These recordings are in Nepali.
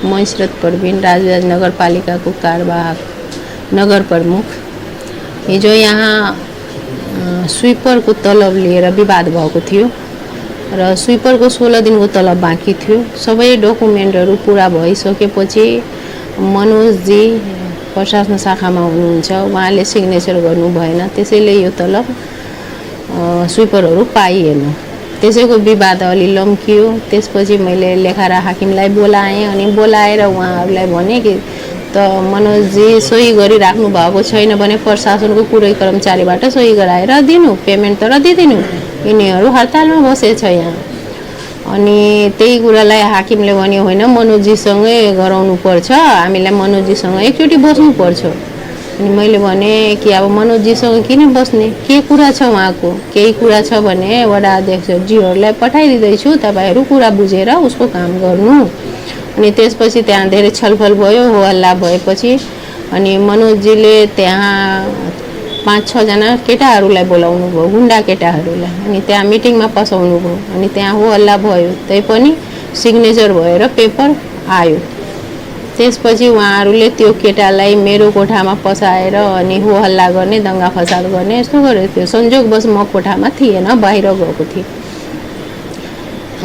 म इशरत परवीन राजविराज नगरपालिकाको कार्यवाहक नगर प्रमुख। हिजो यहाँ स्विपरको तलब लिएर विवाद भएको थियो र स्विपरको 16 दिनको तलब बाँकी थियो। सबै डकुमेन्टहरू पुरा भइसकेपछि मनोजजी प्रशासन शाखामा हुनुहुन्छ, उहाँले सिग्नेचर गर्नु भएन, त्यसैले यो तलब स्विपरहरू पाइएन। त्यसैको विवाद अलि लम्कियो। त्यसपछि मैले लेखारा हाकिमलाई बोलाएँ अनि बोलाएर उहाँहरूलाई भने कि त मनोजजी सही गरिराख्नु भएको छैन भने प्रशासनको कुनै कर्मचारीबाट सही गराएर दिनु, पेमेन्ट तर दिदिनु, यिनीहरू हडतालमा बसेछ यहाँ। अनि त्यही कुरालाई हाकिमले भन्यो होइन मनोजजीसँगै गराउनु पर्छ, हामीलाई मनोजजीसँग एकचोटि बस्नु पर्छ। अनि मैले भने कि अब मनोजजीसँग किन बस्ने, के कुरा छ उहाँको, केही कुरा छ भने वडा अध्यक्षजीहरूलाई पठाइदिँदैछु, तपाईँहरू कुरा बुझेर उसको काम गर्नु। अनि त्यसपछि त्यहाँ धेरै छलफल भयो, हो हल्ला भएपछि अनि मनोजजीले त्यहाँ 5-6 जना केटाहरूलाई बोलाउनु भयो, गुन्डा केटाहरूलाई, अनि त्यहाँ मिटिङमा पसाउनु भयो। अनि त्यहाँ हो हल्ला भयो, त्यही पनि सिग्नेचर भएर पेपर आयो। त्यसपछि उहाँहरूले त्यो केटालाई मेरो कोठामा पसाएर अनि हो हल्ला गर्ने, दङ्गा फसाद गर्ने यस्तो गरेको थियो। संयोगवश म कोठामा थिएन, बाहिर गएको थिएँ।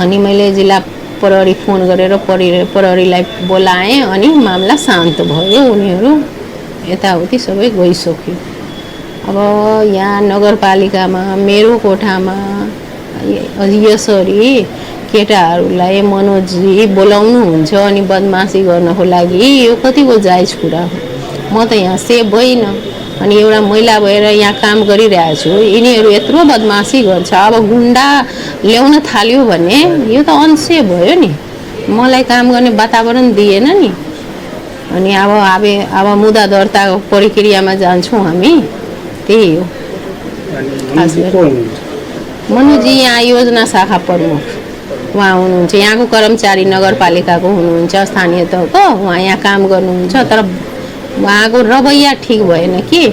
अनि मैले जिल्ला प्रहरी फोन गरेर प्रहरीलाई बोलाएँ अनि मामला शान्त भयो, उनीहरू यताउति सबै गइसक्यो। अब यहाँ नगरपालिकामा मेरो कोठामा यसरी केटाहरूलाई मनोजजी बोलाउनुहुन्छ अनि बदमासी गर्नको लागि, यो कतिको जायज कुरा हो। म त यहाँ सेभ होइन अनि एउटा महिला भएर यहाँ काम गरिरहेको छु, यिनीहरू यत्रो बदमासी गर्छ। अब गुन्डा ल्याउन थाल्यो भने यो त अनसेफ भयो नि, मलाई काम गर्ने वातावरण दिएन नि। अनि अब मुद्दा दर्ता प्रक्रियामा जान्छौँ हामी, त्यही हो। मनोजी यहाँ योजना शाखा प्रमुख उहाँ हुनुहुन्छ, यहाँको कर्मचारी नगरपालिकाको हुनुहुन्छ, स्थानीय तहको उहाँ यहाँ काम गर्नुहुन्छ। तर उहाँको रवैया ठिक भएन कि,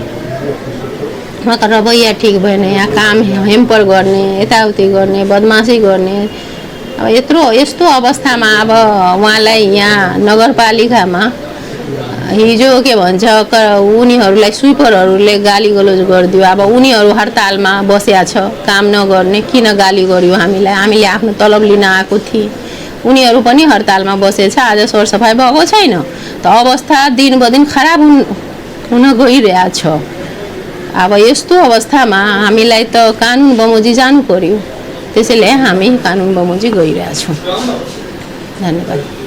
उहाँको रवैया ठिक भएन। यहाँ काम हेम्पर गर्ने, यताउति गर्ने, बदमासी गर्ने। अब यस्तो अवस्थामा अब उहाँलाई यहाँ नगरपालिकामा हिजो के भन्छ उनीहरूलाई स्विपरहरूले गाली गलोज गरिदियो। अब उनीहरू हडतालमा बसेका छ, काम नगर्ने, किन गाली गर्यो हामीलाई, हामीले आफ्नो तलब लिन आएको थिए, उनीहरू पनि हडतालमा बसेछ। आज सरसफाइ भएको छैन, त अवस्था दिन बदिन खराब हुन गइरहेछ। अब यस्तो अवस्थामा हामीलाई त कानुन बमोजिम जानु पर्यो, त्यसैले हामी कानुन बमोजिम गइरहेछौँ। धन्यवाद।